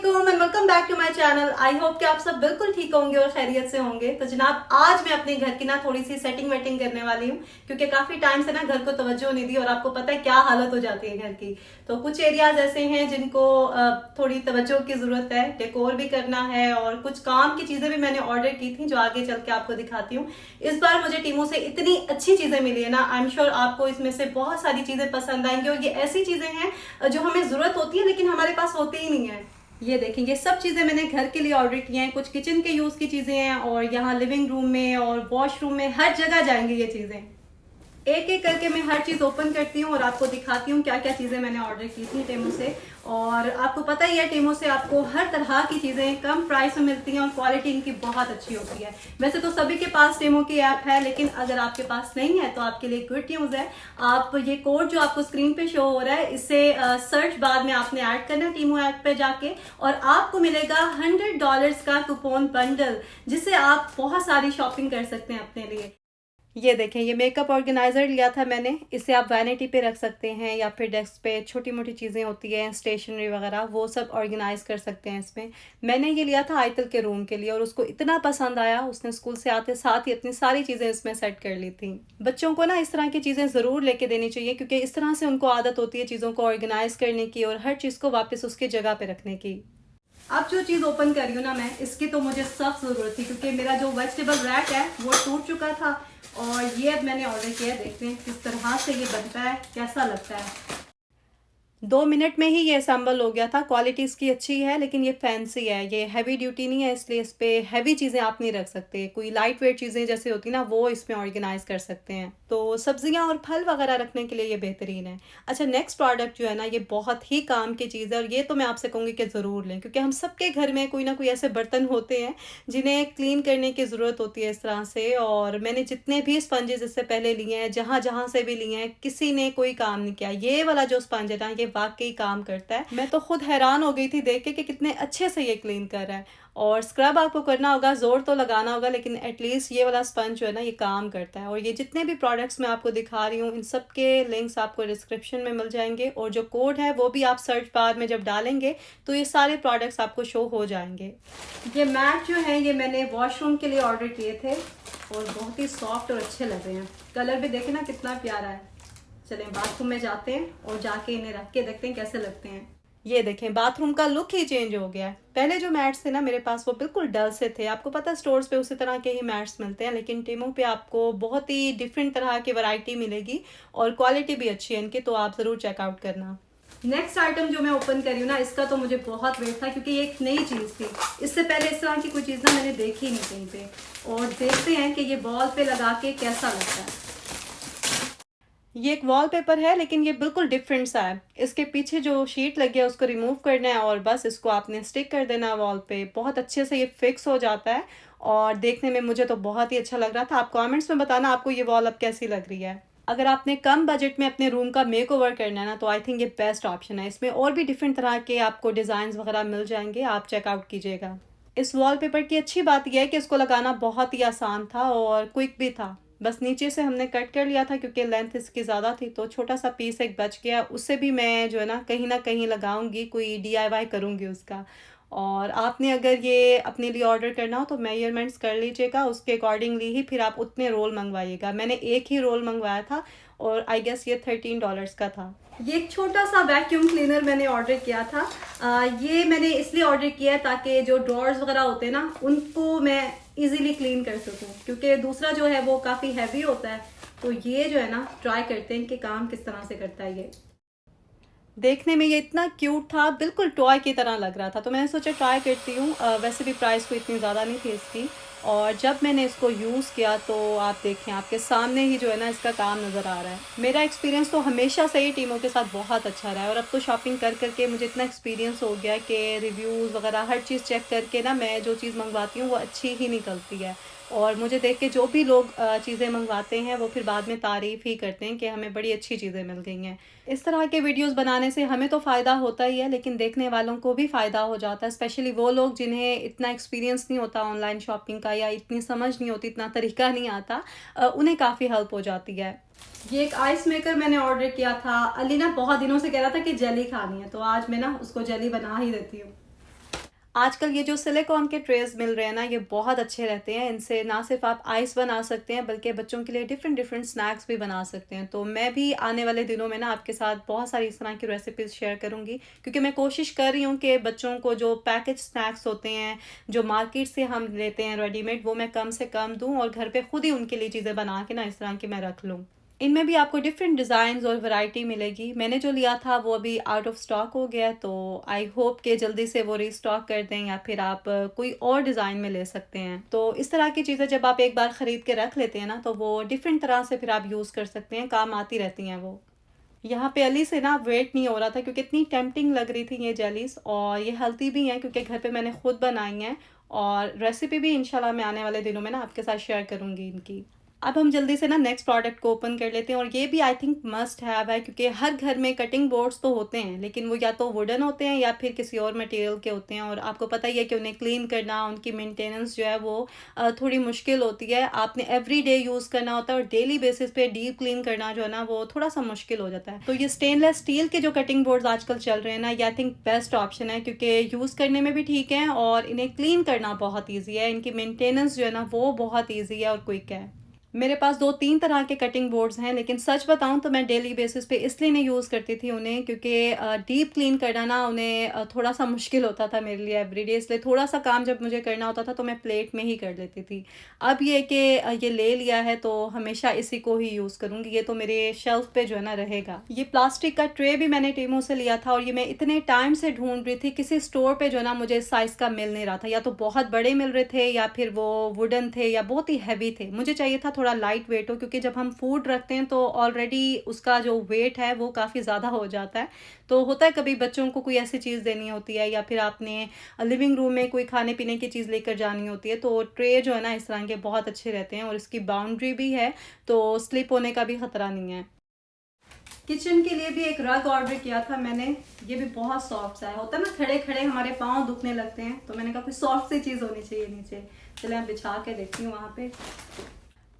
अस्सलामुअलैकुम and welcome back to my channel. I hope कि आप सब बिल्कुल ठीक होंगे और खैरियत से होंगे। तो जनाब आज मैं अपने घर की ना थोड़ी सी सेटिंग वेटिंग करने वाली हूँ, क्योंकि काफी टाइम से ना घर को तवज्जो नहीं दी और आपको पता है क्या हालत हो जाती है घर की। तो कुछ एरियाज ऐसे हैं जिनको थोड़ी तवज्जो की जरूरत है, डेकोर भी करना है और कुछ काम की चीजें भी मैंने ऑर्डर की थी जो आगे चल के आपको दिखाती हूँ। इस बार मुझे टीमों से इतनी अच्छी चीजें मिली है ना, आई एम श्योर आपको इसमें से बहुत सारी चीजें पसंद आएंगी और ये ऐसी चीजें हैं जो हमें जरूरत होती है लेकिन हमारे पास होती ही नहीं है। ये देखें, ये सब चीजें मैंने घर के लिए ऑर्डर की हैं, कुछ किचन के यूज की चीजें हैं और यहाँ लिविंग रूम में और वॉशरूम में हर जगह जाएंगी ये चीजें। एक एक करके मैं हर चीज ओपन करती हूँ और आपको दिखाती हूँ क्या क्या चीजें मैंने ऑर्डर की थी टेमो से। और आपको पता ही है टेमो से आपको हर तरह की चीजें कम प्राइस में मिलती हैं और क्वालिटी इनकी बहुत अच्छी होती है। वैसे तो सभी के पास टेमो की ऐप है, लेकिन अगर आपके पास नहीं है तो आपके लिए गुड न्यूज है। आप ये कोड जो आपको स्क्रीन पे शो हो रहा है, इससे सर्च बाद में आपने ऐड करना है टीमो ऐप पे जाके और आपको मिलेगा $100 का कूपन बंडल, जिससे आप बहुत सारी शॉपिंग कर सकते हैं अपने लिए। ये देखें, ये मेकअप ऑर्गेनाइजर लिया था मैंने। इसे आप वैनिटी पे रख सकते हैं या फिर डेस्क पे छोटी मोटी चीज़ें होती हैं स्टेशनरी वगैरह, वो सब ऑर्गेनाइज कर सकते हैं इसमें। मैंने ये लिया था आयतल के रूम के लिए और उसको इतना पसंद आया, उसने स्कूल से आते साथ ही अपनी सारी चीज़ें इसमें सेट कर ली थी। बच्चों को ना इस तरह की चीज़ें ज़रूर लेके देनी चाहिए, क्योंकि इस तरह से उनको आदत होती है चीज़ों को ऑर्गेनाइज करने की और हर चीज़ को वापस उसकी जगह पे रखने की। अब जो चीज ओपन कर रही हूँ ना मैं, इसकी तो मुझे सख्त जरूरत थी, क्योंकि मेरा जो वेजिटेबल रैक है वो टूट चुका था और ये अब मैंने ऑर्डर किया है। देखते हैं किस तरह से ये बनता है, कैसा लगता है। 2 मिनट में ही ये असम्बल हो गया था। क्वालिटी इसकी अच्छी है, लेकिन ये फैंसी है, ये हैवी ड्यूटी नहीं है, इसलिए इस पे हैवी चीज़ें आप नहीं रख सकते। कोई लाइट वेट चीज़ें जैसे होती ना, वो इसमें ऑर्गेनाइज कर सकते हैं। तो सब्जियां और फल वगैरह रखने के लिए ये बेहतरीन है। अच्छा, नेक्स्ट प्रोडक्ट जो है ना, ये बहुत ही काम की चीज़ है और ये तो मैं आपसे कहूँगी कि ज़रूर लें, क्योंकि हम सबके घर में कोई ना कोई ऐसे बर्तन होते हैं जिन्हें क्लीन करने की ज़रूरत होती है इस तरह से। और मैंने जितने भी स्पंजेस इससे पहले लिए हैं, जहाँ जहाँ से भी लिए हैं, किसी ने कोई काम नहीं किया। ये वाला जो स्पंज है ना, ये वाकई काम करता है। मैं तो खुद हैरान हो गई थी देख के कि कितने अच्छे से ये क्लीन कर रहा है। और स्क्रब आपको करना होगा, जोर तो लगाना होगा, लेकिन एटलीस्ट ये वाला स्पंज जो है ना, ये काम करता है। और ये जितने भी प्रोडक्ट्स मैं आपको दिखा रही हूँ, इन सब के लिंक्स आपको डिस्क्रिप्शन में मिल जाएंगे और जो कोड है वो भी आप सर्च बार में जब डालेंगे तो ये सारे प्रोडक्ट्स आपको शो हो जाएंगे। ये मैट जो है, ये मैंने वॉशरूम के लिए ऑर्डर किए थे और बहुत ही सॉफ्ट और अच्छे लग रहे हैं। कलर भी देखे ना कितना प्यारा है। चलें बाथरूम में जाते हैं और जाके इन्हें रख के देखते हैं कैसे लगते हैं। ये देखें, बाथरूम का लुक ही चेंज हो गया है। पहले जो मैट्स थे ना मेरे पास, वो बिल्कुल डल से थे। आपको पता है स्टोर्स पे उसी तरह के ही मैट्स मिलते हैं, लेकिन टीमों पे आपको बहुत ही डिफरेंट तरह की वैरायटी मिलेगी और क्वालिटी भी अच्छी है इनकी, तो आप ज़रूर चेकआउट करना। नेक्स्ट आइटम जो मैं ओपन कर रही हूँ ना, इसका तो मुझे बहुत वेट था, क्योंकि ये एक नई चीज़ थी। इससे पहले इस तरह की कोई चीज़ ना मैंने देखी नहीं कहीं पे। और देखते हैं कि ये वॉल पे लगा के कैसा लगता है। ये एक वॉलपेपर है, लेकिन ये बिल्कुल डिफरेंट सा है। इसके पीछे जो शीट लगी है उसको रिमूव करना है और बस इसको आपने स्टिक कर देना है वॉल पे। बहुत अच्छे से ये फिक्स हो जाता है और देखने में मुझे तो बहुत ही अच्छा लग रहा था। आप कमेंट्स में बताना आपको ये वॉल अब कैसी लग रही है। अगर आपने कम बजट में अपने रूम का मेक ओवर करना है ना, तो आई थिंक ये बेस्ट ऑप्शन है। इसमें और भी डिफरेंट तरह के आपको डिज़ाइन वगैरह मिल जाएंगे, आप चेकआउट कीजिएगा। इस वॉलपेपर की अच्छी बात यह है कि इसको लगाना बहुत ही आसान था और क्विक भी था। बस नीचे से हमने कट कर लिया था, क्योंकि लेंथ इसकी ज़्यादा थी, तो छोटा सा पीस एक बच गया। उससे भी मैं जो है ना कहीं लगाऊंगी, कोई DIY करूंगी उसका। और आपने अगर ये अपने लिए ऑर्डर करना हो तो मेजरमेंट्स कर लीजिएगा, उसके अकॉर्डिंगली ही फिर आप उतने रोल मंगवाइएगा। मैंने एक ही रोल मंगवाया था और आई गेस ये $13 का था। ये एक छोटा सा वैक्यूम क्लीनर मैंने ऑर्डर किया था। ये मैंने इसलिए ऑर्डर किया है ताकि जो ड्रॉर्स वगैरह होते हैं ना, उनको मैं इजीली क्लीन कर सकूं, क्योंकि दूसरा जो है वो काफ़ी हैवी होता है। तो ये जो है ना, ट्राई करते हैं कि काम किस तरह से करता है। ये देखने में ये इतना क्यूट था, बिल्कुल टॉय की तरह लग रहा था, तो मैंने सोचा ट्राई करती हूँ। वैसे भी प्राइस कोई इतनी ज़्यादा नहीं थी इसकी। और जब मैंने इसको यूज़ किया तो आप देखें, आपके सामने ही जो है ना इसका काम नज़र आ रहा है। मेरा एक्सपीरियंस तो हमेशा से ही टीमों के साथ बहुत अच्छा रहा है और अब तो शॉपिंग कर करके मुझे इतना एक्सपीरियंस हो गया कि रिव्यूज़ वगैरह हर चीज़ चेक करके ना मैं जो चीज़ मंगवाती हूँ वो अच्छी ही निकलती है। और मुझे देख के जो भी लोग चीज़ें मंगवाते हैं वो फिर बाद में तारीफ़ ही करते हैं कि हमें बड़ी अच्छी चीज़ें मिल गई हैं। इस तरह के वीडियोस बनाने से हमें तो फ़ायदा होता ही है, लेकिन देखने वालों को भी फ़ायदा हो जाता है। स्पेशली वो लोग जिन्हें इतना एक्सपीरियंस नहीं होता ऑनलाइन शॉपिंग का, या इतनी समझ नहीं होती, इतना तरीका नहीं आता, उन्हें काफ़ी हेल्प हो जाती है। ये एक आइस मेकर मैंने ऑर्डर किया था। अली ना बहुत दिनों से कह रहा था कि जेली खानी है, तो आज मैं ना उसको जेली बना ही देती हूँ। आजकल ये जो सिलिकॉन के ट्रेज मिल रहे हैं ना, ये बहुत अच्छे रहते हैं। इनसे ना सिर्फ आप आइस बना सकते हैं बल्कि बच्चों के लिए डिफरेंट डिफरेंट स्नैक्स भी बना सकते हैं। तो मैं भी आने वाले दिनों में ना आपके साथ बहुत सारी इस तरह की रेसिपीज शेयर करूंगी, क्योंकि मैं कोशिश कर रही हूँ कि बच्चों को जो पैकेज स्नैक्स होते हैं जो मार्केट से हम लेते हैं रेडीमेड, वो मैं कम से कम दूँ और घर पे खुद ही उनके लिए चीज़ें बना के ना इस तरह की मैं रख लूँ। इनमें भी आपको डिफरेंट डिज़ाइंस और वैरायटी मिलेगी। मैंने जो लिया था वो अभी आउट ऑफ स्टॉक हो गया है, तो आई होप कि जल्दी से वो रीस्टॉक कर दें या फिर आप कोई और डिज़ाइन में ले सकते हैं। तो इस तरह की चीज़ें जब आप एक बार ख़रीद के रख लेते हैं ना, तो वो डिफरेंट तरह से फिर आप यूज़ कर सकते हैं, काम आती रहती हैं वो। यहाँ पे अली से ना वेट नहीं हो रहा था क्योंकि इतनी टेम्पटिंग लग रही थी ये जेलीज, और ये हेल्थी भी हैं क्योंकि घर पे मैंने खुद बनाई हैं, और रेसिपी भी इंशाल्लाह मैं आने वाले दिनों में ना आपके साथ शेयर करूँगी इनकी। अब हम जल्दी से ना नेक्स्ट प्रोडक्ट को ओपन कर लेते हैं, और ये भी आई थिंक मस्ट हैव है क्योंकि हर घर में कटिंग बोर्ड्स तो होते हैं, लेकिन वो या तो वुडन होते हैं या फिर किसी और मटेरियल के होते हैं, और आपको पता ही है कि उन्हें क्लीन करना, उनकी मेंटेनेंस जो है वो थोड़ी मुश्किल होती है। आपने एवरी डे यूज़ करना होता है, और डेली बेसिस पे डीप क्लीन करना जो है ना वो थोड़ा सा मुश्किल हो जाता है। तो ये स्टेनलेस स्टील के जो कटिंग बोर्ड्स आजकल चल रहे हैं ना, ये आई थिंक बेस्ट ऑप्शन है क्योंकि यूज़ करने में भी ठीक है और इन्हें क्लीन करना बहुत ईजी है। इनकी मेंटेनेंस जो है ना वो बहुत ईजी है और क्विक है। मेरे पास 2-3 तरह के कटिंग बोर्ड्स हैं, लेकिन सच बताऊं तो मैं डेली बेसिस पे इसलिए नहीं यूज़ करती थी उन्हें क्योंकि डीप क्लीन करना ना उन्हें थोड़ा सा मुश्किल होता था मेरे लिए एवरीडे, इसलिए थोड़ा सा काम जब मुझे करना होता था तो मैं प्लेट में ही कर लेती थी। अब ये कि ये ले लिया है तो हमेशा इसी को ही यूज़ करूँगी, ये तो मेरे शेल्फ पे जो है ना रहेगा। ये प्लास्टिक का ट्रे भी मैंने टीमो से लिया था, और ये मैं इतने टाइम से ढूंढ रही थी, किसी स्टोर पे जो है ना मुझे इस साइज़ का मिल नहीं रहा था। या तो बहुत बड़े मिल रहे थे या फिर वो वुडन थे या बहुत ही हैवी थे। मुझे चाहिए था थोड़ा लाइट वेट हो, क्योंकि जब हम फूड रखते हैं तो ऑलरेडी उसका जो वेट है वो काफ़ी ज़्यादा हो जाता है। तो होता है कभी बच्चों को कोई ऐसी चीज़ देनी होती है या फिर आपने लिविंग रूम में कोई खाने पीने की चीज़ लेकर जानी होती है, तो ट्रे जो है ना इस तरह के बहुत अच्छे रहते हैं, और इसकी बाउंड्री भी है तो स्लिप होने का भी खतरा नहीं है। किचन के लिए भी एक रग ऑर्डर किया था मैंने, ये भी बहुत सॉफ्ट सा है। होता है ना खड़े खड़े हमारे पाँव दुखने लगते हैं, तो मैंने कहा कोई सॉफ्ट सी चीज़ होनी चाहिए नीचे। चले मैं बिछा के देखती हूँ वहाँ पे।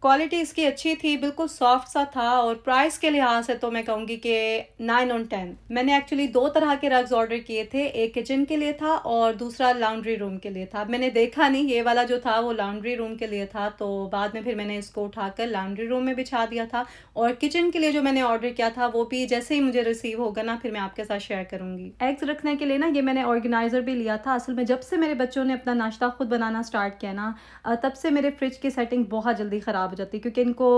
क्वालिटी इसकी अच्छी थी, बिल्कुल सॉफ्ट सा था, और प्राइस के लिहाज से तो मैं कहूँगी कि 9 on 10। मैंने एक्चुअली 2 तरह के रग्स ऑर्डर किए थे, एक किचन के लिए था और दूसरा लॉन्ड्री रूम के लिए था। मैंने देखा नहीं, ये वाला जो था वो लॉन्ड्री रूम के लिए था, तो बाद में फिर मैंने इसको उठाकर लॉन्ड्री रूम में बिछा दिया था। और किचन के लिए जो मैंने ऑर्डर किया था वो भी जैसे ही मुझे रिसीव होगा ना फिर मैं आपके साथ शेयर करूँगी। एग्स रखने के लिए ना ये मैंने ऑर्गेनाइज़र भी लिया था। असल में जब से मेरे बच्चों ने अपना नाश्ता खुद बनाना स्टार्ट किया ना, तब से मेरे फ्रिज की सेटिंग बहुत जल्दी ख़राब हो जाती है, क्योंकि इनको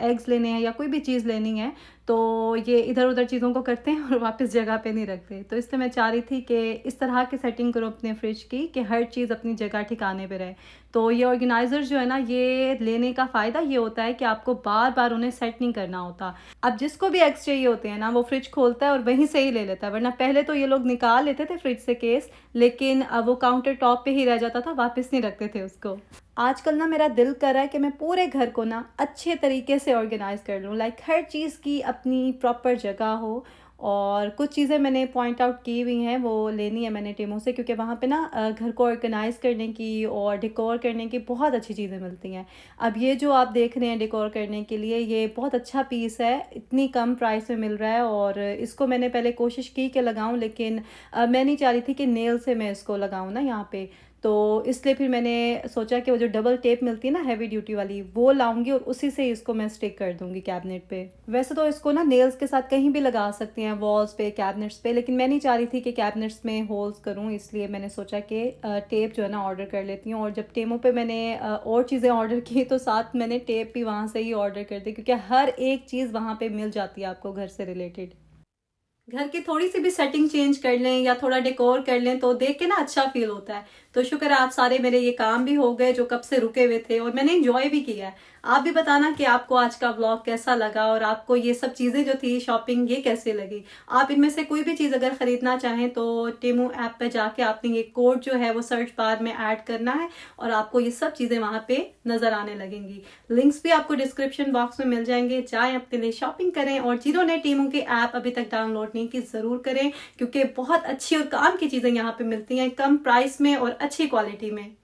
एग्स लेने हैं या कोई भी चीज़ लेनी है तो ये इधर उधर चीज़ों को करते हैं और वापस जगह पे नहीं रखते। तो इसलिए मैं चाह रही थी कि इस तरह की सेटिंग करो अपने फ्रिज की कि हर चीज़ अपनी जगह ठिकाने पे रहे। तो ये ऑर्गेनाइज़र जो है ना, ये लेने का फ़ायदा ये होता है कि आपको बार बार उन्हें सेट नहीं करना होता। अब जिसको भी एग्स चाहिए होते हैं ना वो फ्रिज खोलता है और वहीं से ही ले लेता है, वरना पहले तो ये लोग निकाल लेते थे फ्रिज से केस, लेकिन अब वो काउंटर टॉप पे ही रह जाता था, वापस नहीं रखते थे उसको। आजकल ना मेरा दिल कर रहा है कि मैं पूरे घर को ना अच्छे तरीके से ऑर्गेनाइज़ कर लूँ, लाइक हर चीज़ की अपनी प्रॉपर जगह हो। और कुछ चीज़ें मैंने पॉइंट आउट की हुई हैं, वो लेनी है मैंने टीमों से, क्योंकि वहाँ पे ना घर को ऑर्गेनाइज़ करने की और डेकोर करने की बहुत अच्छी चीज़ें मिलती हैं। अब ये जो आप देख रहे हैं डेकोर करने के लिए, ये बहुत अच्छा पीस है, इतनी कम प्राइस में मिल रहा है, और इसको मैंने पहले कोशिश की कि लगाऊं, लेकिन मैं नहीं चाह रही थी कि नेल से मैं इसको लगाऊं ना यहाँ पे, तो इसलिए फिर मैंने सोचा कि वो जो डबल टेप मिलती है ना हैवी ड्यूटी वाली, वो लाऊंगी और उसी से इसको मैं स्टिक कर दूंगी कैबिनेट पे। वैसे तो इसको ना नेल्स के साथ कहीं भी लगा सकती हैं, वॉल्स पे, कैबिनेट्स पे, लेकिन मैं नहीं चाह रही थी कि कैबिनेट्स में होल्स करूं, इसलिए मैंने सोचा कि टेप जो है ना ऑर्डर कर लेती हूँ। और जब टेमो पे मैंने और चीज़ें ऑर्डर की तो साथ मैंने टेप भी वहाँ से ही ऑर्डर कर दी, क्योंकि हर एक चीज़ वहाँ पर मिल जाती है आपको घर से रिलेटेड। घर की थोड़ी सी भी सेटिंग चेंज कर लें या थोड़ा डेकोर कर लें तो देख के ना अच्छा फील होता है। तो शुक्र है आज सारे मेरे ये काम भी हो गए जो कब से रुके हुए थे, और मैंने एंजॉय भी किया है। आप भी बताना कि आपको आज का व्लॉग कैसा लगा और आपको ये सब चीज़ें जो थी शॉपिंग ये कैसे लगी। आप इनमें से कोई भी चीज़ अगर ख़रीदना चाहें तो टेमू ऐप पे जाके आपने ये कोड जो है वो सर्च बार में ऐड करना है और आपको ये सब चीज़ें वहाँ पे नज़र आने लगेंगी। लिंक्स भी आपको डिस्क्रिप्शन बॉक्स में मिल जाएंगे। चाहे अपने लिए शॉपिंग करें, और जिन्होंने टेमू के ऐप अभी तक डाउनलोड नहीं की ज़रूर करें, क्योंकि बहुत अच्छी और काम की चीज़ें यहाँ पे मिलती हैं कम प्राइस में और अच्छी क्वालिटी में।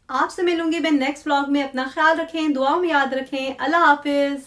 आपसे मिलूंगी मैं नेक्स्ट व्लॉग में। अपना ख्याल रखें, दुआओं में याद रखें। अल्लाह हाफिज।